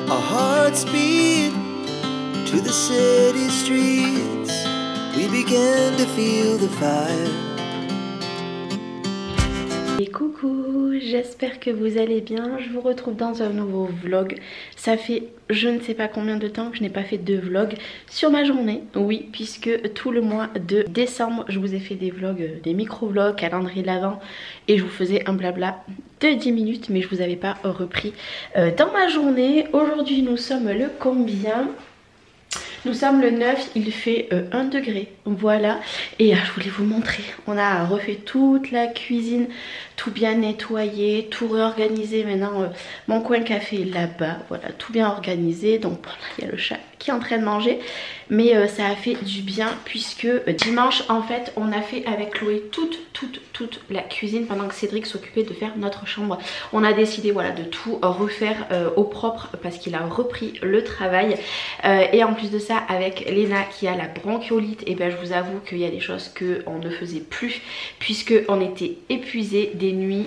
Our hearts beat to the city streets. We began to feel the fire. Et coucou, j'espère que vous allez bien. Je vous retrouve dans un nouveau vlog. Ça fait je ne sais pas combien de temps que je n'ai pas fait de vlog sur ma journée. Oui, puisque tout le mois de décembre, je vous ai fait des vlogs, des micro-vlogs, calendrier de l'Avent. Et je vous faisais un blabla de 10 minutes, mais je vous avais pas repris dans ma journée. Aujourd'hui, nous sommes le combien ? Nous sommes le 9, il fait 1 degré, voilà. Et je voulais vous montrer, on a refait toute la cuisine, tout bien nettoyé, tout réorganisé. Maintenant, mon coin café est là-bas, voilà, tout bien organisé. Donc voilà, il y a le chat qui est en train de manger. Mais ça a fait du bien puisque dimanche, en fait, on a fait avec Chloé toute la cuisine pendant que Cédric s'occupait de faire notre chambre. On a décidé, voilà, de tout refaire au propre parce qu'il a repris le travail. Et en plus de ça, avec Léna qui a la bronchiolite, et ben je vous avoue qu'il y a des choses qu'on ne faisait plus puisque on était épuisés des nuits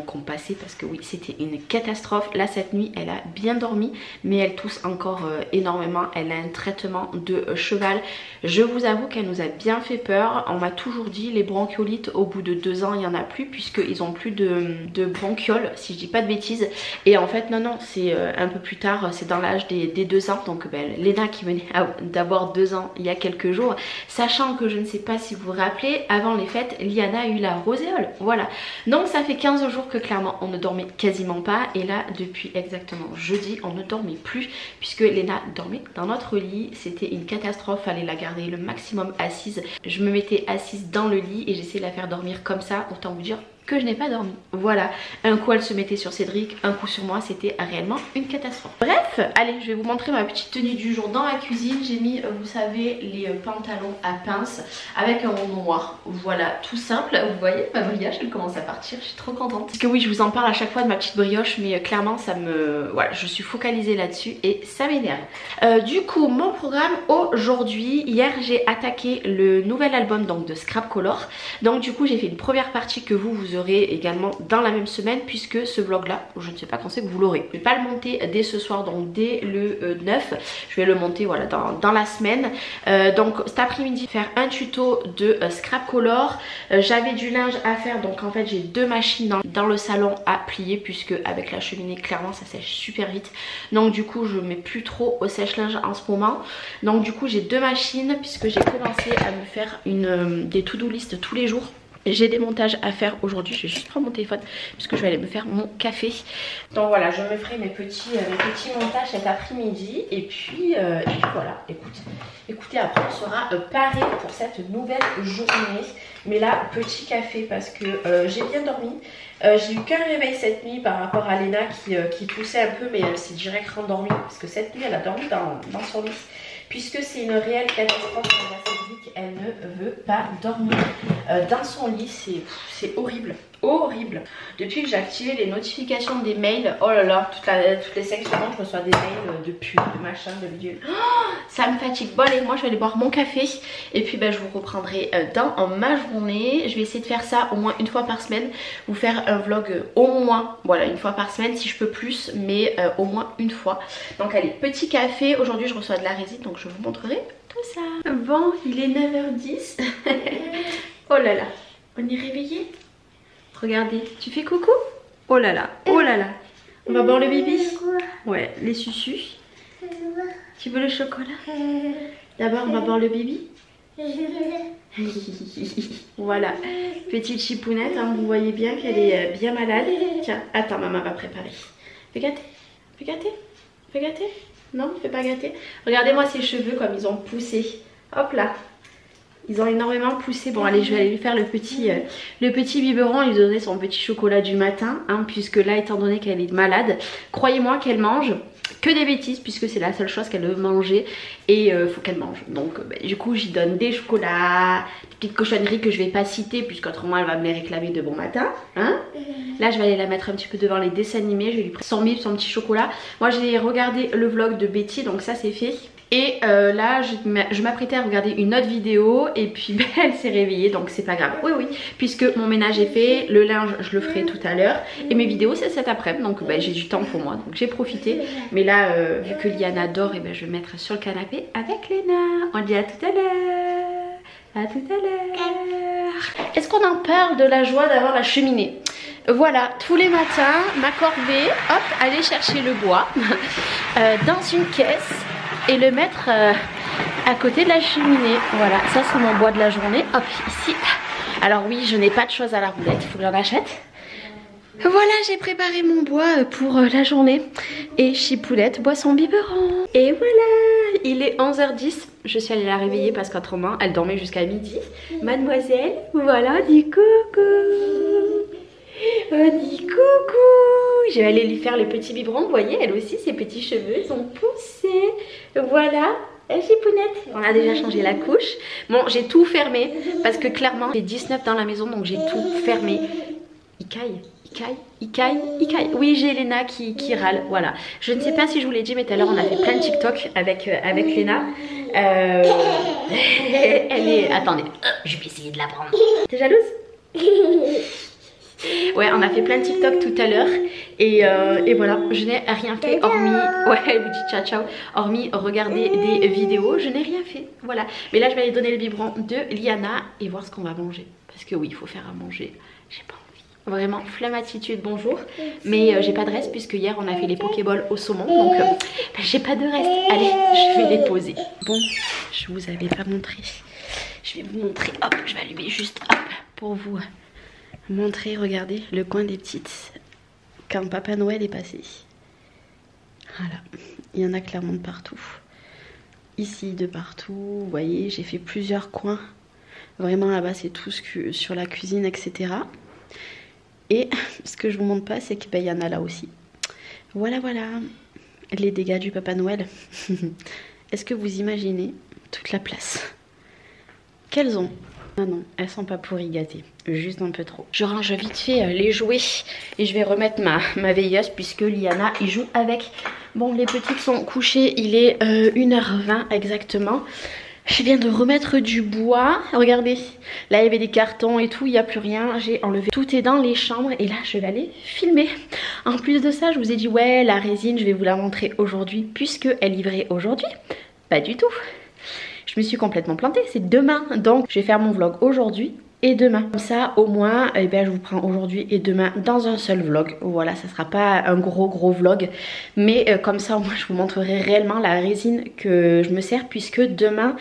qu'on passait, parce que oui, c'était une catastrophe. Là, cette nuit, elle a bien dormi, mais elle tousse encore énormément. Elle a un traitement de cheval. Je vous avoue qu'elle nous a bien fait peur. On m'a toujours dit les bronchiolites au bout de 2 ans il n'y en a plus, puisqu'ils ont plus de bronchioles, si je dis pas de bêtises. Et en fait non, c'est un peu plus tard, c'est dans l'âge des 2 ans. Donc ben, Léna qui venait d'avoir 2 ans il y a quelques jours, sachant que je ne sais pas si vous vous rappelez, avant les fêtes, Liana a eu la roséole, voilà. Donc ça fait 15 jours que clairement on ne dormait quasiment pas. Et là depuis exactement jeudi, on ne dormait plus puisque Léna dormait dans notre lit. C'était une catastrophe, fallait la garder le maximum assise. Je me mettais assise dans le lit et j'essayais de la faire dormir comme ça. Autant vous dire que je n'ai pas dormi. Voilà, un coup elle se mettait sur Cédric, un coup sur moi, c'était réellement une catastrophe. Bref, allez, je vais vous montrer ma petite tenue du jour dans la cuisine. J'ai mis, vous savez, les pantalons à pince avec un rond noir. Voilà, tout simple. Vous voyez, ma brioche, elle commence à partir, je suis trop contente. Parce que oui, je vous en parle à chaque fois de ma petite brioche, mais clairement, ça me... Voilà, je suis focalisée là-dessus et ça m'énerve. Du coup, mon programme aujourd'hui, hier, j'ai attaqué le nouvel album donc de Scrap Color. Donc du coup, j'ai fait une première partie que vous aurez également dans la même semaine, puisque ce vlog là je ne sais pas quand c'est que vous l'aurez. Je vais pas le monter dès ce soir, donc dès le 9, je vais le monter voilà dans la semaine. Donc cet après-midi faire un tuto de Scrap Color. J'avais du linge à faire, donc en fait j'ai 2 machines dans le salon à plier, puisque avec la cheminée clairement ça sèche super vite. Donc du coup je mets plus trop au sèche-linge en ce moment. Donc du coup j'ai 2 machines puisque j'ai commencé à me faire des to-do list tous les jours. J'ai des montages à faire aujourd'hui, je vais juste prendre mon téléphone puisque je vais aller me faire mon café. Donc voilà, je me ferai mes petits montages cet après-midi. Et puis voilà, écoutez, après on sera paré pour cette nouvelle journée. Mais là, petit café parce que j'ai bien dormi. J'ai eu qu'un réveil cette nuit par rapport à Léna qui toussait un peu, mais elle s'est direct rendormie parce que cette nuit elle a dormi dans son lit. Puisque c'est une réelle catastrophe pour la Cédric, elle ne veut pas dormir dans son lit, c'est horrible, horrible. Depuis que j'ai activé les notifications des mails, oh là là, toutes les 5 secondes je reçois des mails de pub, de machin, de bidule. Oh, ça me fatigue. Bon allez, moi je vais aller boire mon café et puis ben, je vous reprendrai dans ma journée. Je vais essayer de faire ça au moins une fois par semaine, vous faire un vlog au moins, voilà, une fois par semaine si je peux plus, mais au moins une fois. Donc allez, petit café, aujourd'hui je reçois de la résine, donc je vous montrerai tout ça. Bon, il est 9h10. Oh là là, on est réveillé. Regardez, tu fais coucou. Oh là là, oh là là. On va boire le bibi. Ouais, les susus. Tu veux le chocolat? D'abord on va boire le bibi. Voilà, petite chipounette, hein, vous voyez bien qu'elle est bien malade. Tiens, attends, maman va préparer. Fais gâter, fais gâter, fais gâter. Non, fais pas gâter. Regardez-moi ses cheveux comme ils ont poussé. Hop là. Ils ont énormément poussé. Bon allez, je vais aller lui faire le petit biberon, lui donner son petit chocolat du matin, hein, puisque là, étant donné qu'elle est malade, croyez-moi qu'elle mange que des bêtises, puisque c'est la seule chose qu'elle veut manger et faut qu'elle mange. Donc du coup j'y donne des chocolats, des petites cochonneries que je vais pas citer puisqu'autrement elle va me les réclamer de bon matin, hein. Là je vais aller la mettre un petit peu devant les dessins animés, je vais lui prendre son petit chocolat. Moi j'ai regardé le vlog de Betty, donc ça c'est fait. Et là je m'apprêtais à regarder une autre vidéo et puis ben, elle s'est réveillée, donc c'est pas grave. Oui oui, puisque mon ménage est fait, le linge je le ferai tout à l'heure et mes vidéos c'est cet après-midi, donc ben, j'ai du temps pour moi, donc j'ai profité. Mais là vu que Liana dort, et ben, je vais me mettre sur le canapé avec Léna. On dit à tout à l'heure. À tout à l'heure. Est-ce qu'on en parle de la joie d'avoir la cheminée? Voilà, tous les matins, ma corvée, hop, aller chercher le bois dans une caisse et le mettre à côté de la cheminée. Voilà, ça c'est mon bois de la journée. Hop, ici. Alors oui, je n'ai pas de choses à la roulette, il faut que j'en achète. Voilà, j'ai préparé mon bois pour la journée. Et Chipoulette, boisson biberon. Et voilà, il est 11h10. Je suis allée la réveiller parce qu'autrement, elle dormait jusqu'à midi. Mademoiselle, voilà, dis coucou. Oh, dis coucou. Je vais aller lui faire les petits biberons. Vous voyez, elle aussi, ses petits cheveux, ils ont poussé. Voilà. Chipounette, on a déjà changé la couche. Bon, j'ai tout fermé parce que clairement, j'ai 19 dans la maison, donc j'ai tout fermé. Il caille. Oui, j'ai Léna qui râle, voilà. Je ne sais pas si je vous l'ai dit, mais tout à l'heure on a fait plein de TikTok avec Léna. Elle est... Attendez, je vais essayer de la prendre. T'es jalouse? Ouais, on a fait plein de TikTok tout à l'heure et voilà, je n'ai rien fait hormis, ouais, elle vous dit ciao ciao, hormis regarder des vidéos, je n'ai rien fait, voilà. Mais là je vais aller donner le biberon de Liana et voir ce qu'on va manger, parce que oui, il faut faire à manger, j'ai pas envie. Vraiment, flammatitude, bonjour. Mais j'ai pas de reste puisque hier on a fait les pokéballs au saumon. Donc j'ai pas de reste. Allez, je vais les poser. Bon, je vous avais pas montré. Je vais vous montrer. Hop, je vais allumer juste hop pour vous montrer. Regardez le coin des petites. Quand Papa Noël est passé. Voilà, il y en a clairement de partout. Ici, de partout. Vous voyez, j'ai fait plusieurs coins. Vraiment là-bas, c'est tout ce que sur la cuisine, etc. Et ce que je vous montre pas, c'est qu'il ben, y en a là aussi. Voilà, voilà, les dégâts du Papa Noël. Est-ce que vous imaginez toute la place qu'elles ont? Ah non, elles sont pas pourries gâtées, juste un peu trop. Je range vite fait les jouets et je vais remettre ma veilleuse puisque Liana y joue avec. Bon, les petites sont couchées, il est 1h20 exactement. Je viens de remettre du bois, regardez, là il y avait des cartons et tout, il n'y a plus rien, j'ai enlevé, tout est dans les chambres et là je vais aller filmer. En plus de ça, je vous ai dit ouais, la résine, je vais vous la montrer aujourd'hui puisque elle livrait aujourd'hui. Pas du tout, je me suis complètement plantée, c'est demain, donc je vais faire mon vlog aujourd'hui et demain. Comme ça au moins, eh ben, je vous prends aujourd'hui et demain dans un seul vlog. Voilà, ça sera pas un gros vlog, mais comme ça au moins je vous montrerai réellement la résine que je me sers puisque demain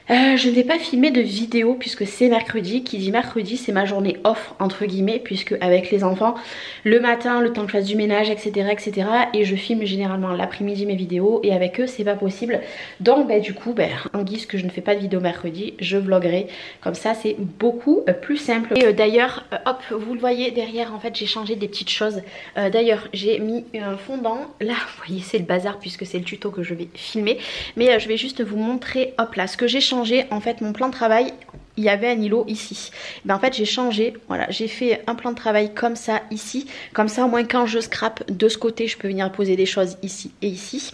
je ne vais pas filmer de vidéo puisque c'est mercredi. Qui dit mercredi, c'est ma journée off entre guillemets, puisque avec les enfants le matin, le temps que je fasse du ménage, etc. et je filme généralement l'après-midi mes vidéos et avec eux c'est pas possible. Donc bah, du coup en guise que je ne fais pas de vidéo mercredi, je vloguerai. Comme ça c'est beaucoup plus simple. Et d'ailleurs hop, vous le voyez derrière, en fait j'ai changé des petites choses. D'ailleurs j'ai mis un fondant. Là vous voyez c'est le bazar puisque c'est le tuto que je vais filmer. Mais je vais juste vous montrer hop là ce que j'ai changé. En fait mon plan de travail, il y avait un îlot ici. Ben en fait j'ai changé, voilà, j'ai fait un plan de travail comme ça ici. Comme ça au moins quand je scrape de ce côté, je peux venir poser des choses ici et ici.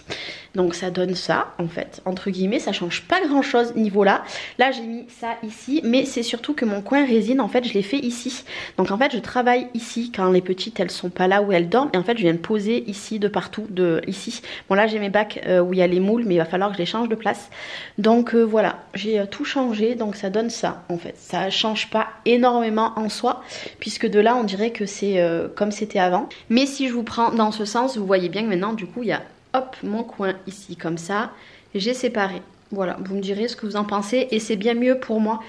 Donc ça donne ça en fait, entre guillemets, ça change pas grand chose niveau là. Là j'ai mis ça ici, mais c'est surtout que mon coin résine en fait je l'ai fait ici. Donc en fait je travaille ici quand les petites elles sont pas là où elles dorment. Et en fait je viens de poser ici de partout, de ici. Bon là j'ai mes bacs où il y a les moules, mais il va falloir que je les change de place. Donc voilà, j'ai tout changé, donc ça donne ça en fait. Ça change pas énormément en soi, puisque de là on dirait que c'est comme c'était avant. Mais si je vous prends dans ce sens, vous voyez bien que maintenant du coup il y a hop mon coin ici comme ça, j'ai séparé. Voilà, vous me direz ce que vous en pensez et c'est bien mieux pour moi.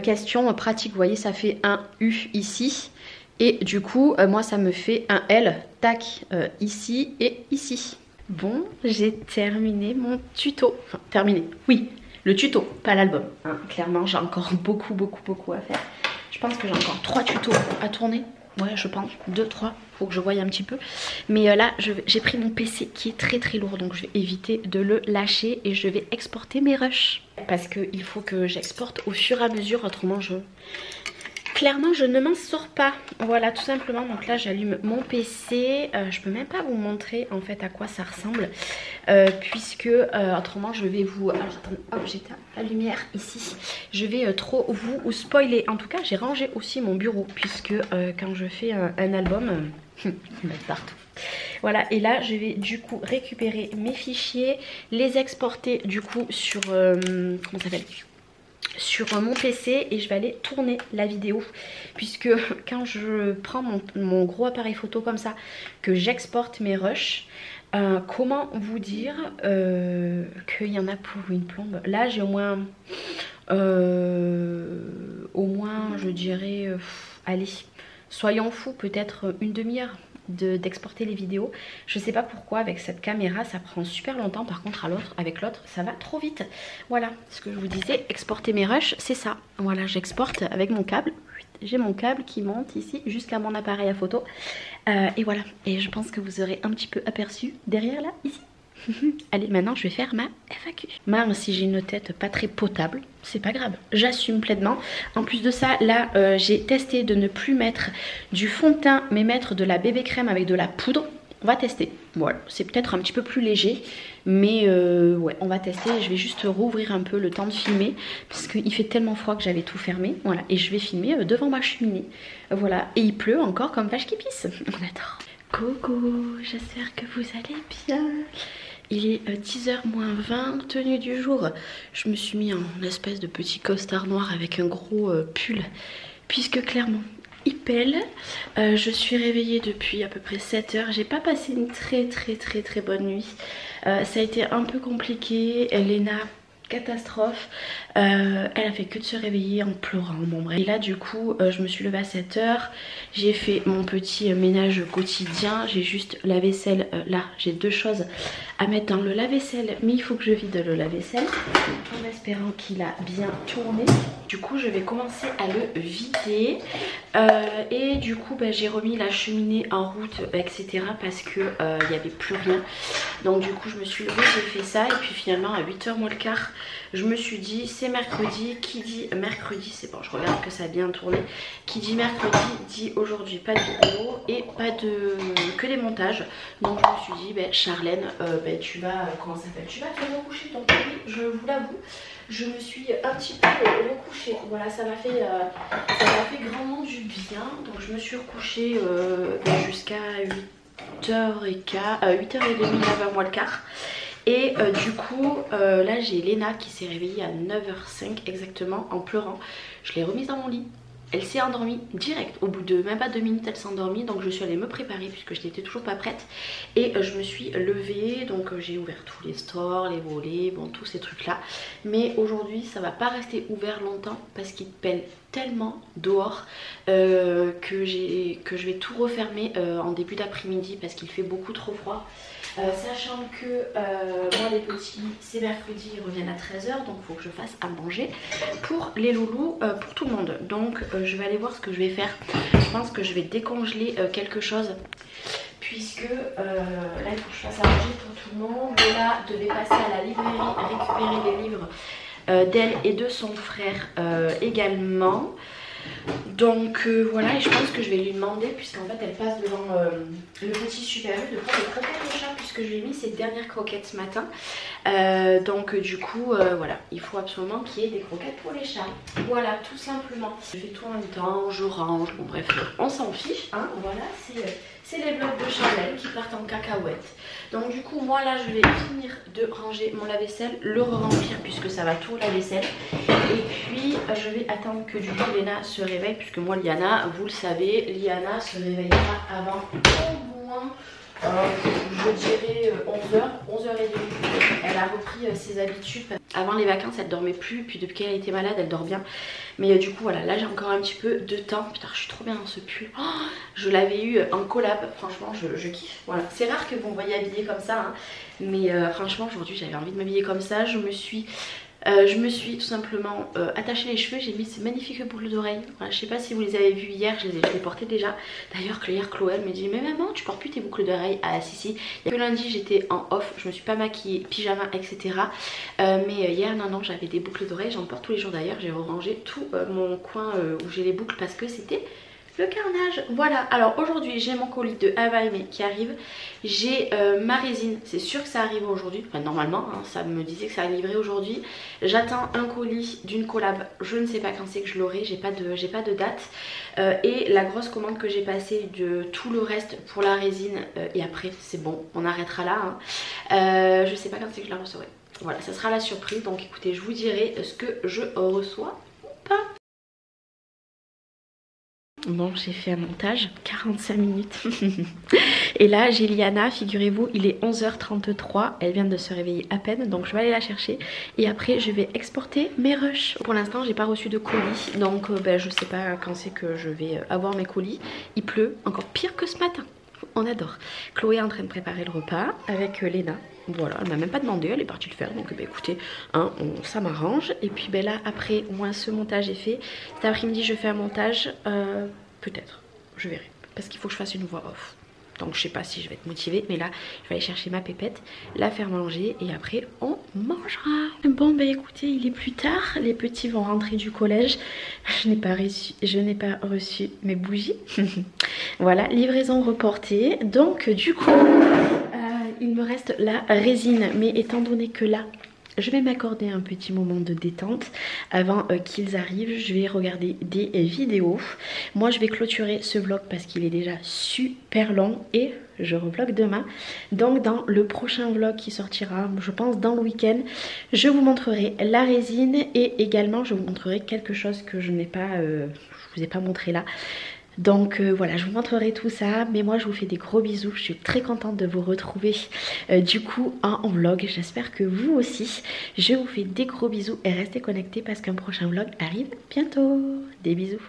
Question pratique, vous voyez ça fait un U ici et du coup moi ça me fait un L, tac, ici et ici. Bon, j'ai terminé mon tuto, enfin terminé, oui, le tuto, pas l'album, hein. Clairement j'ai encore beaucoup à faire. Je pense que j'ai encore 3 tutos à tourner. Ouais, je pense, 2, 3, faut que je voie un petit peu. Mais là, j'ai pris mon PC qui est très lourd, donc je vais éviter de le lâcher et je vais exporter mes rushs. Parce qu'il faut que j'exporte au fur et à mesure, autrement je Clairement je ne m'en sors pas, voilà tout simplement. Donc là j'allume mon PC, je peux même pas vous montrer en fait à quoi ça ressemble, puisque autrement je vais vous... Alors attendez, hop, j'éteins la lumière ici, je vais trop vous spoiler. En tout cas j'ai rangé aussi mon bureau, puisque quand je fais un album, il va être partout. Voilà, et là je vais du coup récupérer mes fichiers, les exporter du coup sur... comment ça s'appelle ? Sur mon PC, et je vais aller tourner la vidéo, puisque quand je prends mon gros appareil photo comme ça, que j'exporte mes rushs, comment vous dire qu'il y en a pour une plombe. Là j'ai au moins je dirais allez, soyons fous, peut-être une demi-heure d'exporter les vidéos. Je sais pas pourquoi avec cette caméra ça prend super longtemps, par contre avec l'autre ça va trop vite. Voilà ce que je vous disais, exporter mes rushs c'est ça. Voilà, j'exporte avec mon câble, j'ai mon câble qui monte ici jusqu'à mon appareil à photo, et voilà, et je pense que vous aurez un petit peu aperçu derrière là, ici. Allez, maintenant je vais faire ma FAQ. Même si j'ai une tête pas très potable, c'est pas grave, j'assume pleinement. En plus de ça, là j'ai testé de ne plus mettre du fond de teint, mais mettre de la bébé crème avec de la poudre. On va tester. Voilà, c'est peut-être un petit peu plus léger, mais ouais, on va tester. Je vais juste rouvrir un peu le temps de filmer, parce qu'il fait tellement froid que j'avais tout fermé. Voilà, et je vais filmer devant ma cheminée. Voilà, et il pleut encore comme vache qui pisse. On adore. Coucou, j'espère que vous allez bien. Il est 10h moins 20, tenue du jour. Je me suis mis en espèce de petit costard noir avec un gros pull, puisque clairement il pèle. Je suis réveillée depuis à peu près 7h. J'ai pas passé une très bonne nuit. Ça a été un peu compliqué. Léna, catastrophe. Elle a fait que de se réveiller en pleurant. Bon bref. Et là du coup je me suis levée à 7h. J'ai fait mon petit ménage quotidien. J'ai juste la vaisselle. Là j'ai deux choses à mettre dans le lave-vaisselle, mais il faut que je vide le lave-vaisselle en espérant qu'il a bien tourné. Du coup je vais commencer à le vider, et du coup j'ai remis la cheminée en route, etc. parce que il n'y avait plus rien. Donc du coup je me suis levée, j'ai fait ça, et puis finalement à 8h moins le quart je me suis dit c'est mercredi. Qui dit mercredi, c'est bon, je regarde que ça a bien tourné. Qui dit mercredi dit aujourd'hui pas de vidéo et pas de que des montages. Donc je me suis dit Charlène, tu vas comment ça s'appelle, tu vas te recoucher. Donc oui, je vous l'avoue, je me suis un petit peu recouchée. Voilà, ça m'a fait grandement du bien. Donc je me suis recouchée jusqu'à 8h15, 8h30, 9h moins le quart. Et du coup là j'ai Léna qui s'est réveillée à 9h05 exactement en pleurant. Je l'ai remise dans mon lit. Elle s'est endormie direct, au bout de même pas 2 minutes elle s'est endormie. Donc je suis allée me préparer puisque je n'étais toujours pas prête. Et je me suis levée, donc j'ai ouvert tous les stores, les volets, bon tous ces trucs là. Mais aujourd'hui ça va pas rester ouvert longtemps parce qu'il pèle tellement dehors que je vais tout refermer en début d'après-midi parce qu'il fait beaucoup trop froid. Sachant que moi les petits c'est mercredi, ils reviennent à 13h, donc il faut que je fasse à manger pour les loulous, pour tout le monde. Donc je vais aller voir ce que je vais faire. Je pense que je vais décongeler quelque chose, puisque là il faut que je fasse à manger pour tout le monde. Léna devait passer à la librairie récupérer les livres d'elle et de son frère également. Donc voilà, et je pense que je vais lui demander, puisqu'en fait elle passe devant le petit Super U, de prendre des croquettes au chat, puisque je lui ai mis ses dernières croquettes ce matin. Donc du coup voilà, il faut absolument qu'il y ait des croquettes pour les chats. Voilà, tout simplement. Je fais tout en même temps, je range, bon bref, on s'en fiche, hein. Voilà, c'est les blocs de Charlène qui partent en cacahuètes. Donc du coup moi là je vais finir de ranger mon lave-vaisselle, le re-remplir puisque ça va tout la vaisselle. Et puis je vais attendre que du coup Léna se réveille, puisque moi Liana, vous le savez, Liana se réveillera avant au moins je dirais 11h30. Elle a repris ses habitudes. Avant les vacances elle dormait plus, puis depuis qu'elle a été malade elle dort bien. Mais du coup voilà, là j'ai encore un petit peu de temps. Putain, je suis trop bien dans ce pull. Oh, je l'avais eu en collab, franchement je kiffe. Voilà, c'est rare que vous me voyez habillée comme ça, hein. Mais franchement aujourd'hui j'avais envie de m'habiller comme ça. Je me suis Je me suis tout simplement attaché les cheveux. J'ai mis ces magnifiques boucles d'oreilles. Voilà, je sais pas si vous les avez vues hier, je les portais déjà. D'ailleurs hier Chloé elle me dit mais maman tu portes plus tes boucles d'oreilles. Ah si. Il y a que lundi j'étais en off, je me suis pas maquillée, pyjama etc. Mais hier non j'avais des boucles d'oreilles, j'en porte tous les jours d'ailleurs. J'ai rangé tout mon coin où j'ai les boucles parce que c'était le carnage. Voilà, alors aujourd'hui j'ai mon colis de Have I Me qui arrive. J'ai ma résine, c'est sûr que ça arrive aujourd'hui. Enfin normalement, hein, ça me disait que ça arriverait aujourd'hui. J'attends un colis d'une collab, je ne sais pas quand c'est que je l'aurai, j'ai pas de date. Et la grosse commande que j'ai passée de tout le reste pour la résine. Et après c'est bon, on arrêtera là. Hein. Je sais pas quand c'est que je la recevrai. Voilà, ça sera la surprise. Donc écoutez, je vous dirai ce que je reçois ou pas. Bon, j'ai fait un montage, 45 minutes. Et là, j'ai Liana, figurez-vous, il est 11h33. Elle vient de se réveiller à peine, donc je vais aller la chercher. Et après, je vais exporter mes rushs. Pour l'instant, j'ai pas reçu de colis, donc je sais pas quand c'est que je vais avoir mes colis. Il pleut, encore pire que ce matin. On adore. Chloé est en train de préparer le repas avec Léna. Voilà, elle m'a même pas demandé, elle est partie le faire. Donc écoutez, hein, ça m'arrange. Et puis là, après, moi, ce montage est fait. Cet après-midi, je fais un montage. Peut-être, je verrai. Parce qu'il faut que je fasse une voix off. Donc je sais pas si je vais être motivée. Mais là, je vais aller chercher ma pépette, la faire manger. Et après, on mangera. Bon, écoutez, il est plus tard. Les petits vont rentrer du collège. Je n'ai pas reçu mes bougies. Voilà, livraison reportée. Donc du coup... il me reste la résine, mais étant donné que là je vais m'accorder un petit moment de détente avant qu'ils arrivent, je vais regarder des vidéos. Moi je vais clôturer ce vlog parce qu'il est déjà super long et je revlog demain. Donc dans le prochain vlog qui sortira, je pense dans le week-end, je vous montrerai la résine et également je vous montrerai quelque chose que je vous ai pas montré là. Donc voilà, je vous montrerai tout ça, mais moi je vous fais des gros bisous, je suis très contente de vous retrouver du coup en vlog, j'espère que vous aussi. Je vous fais des gros bisous et restez connectés parce qu'un prochain vlog arrive bientôt. Des bisous.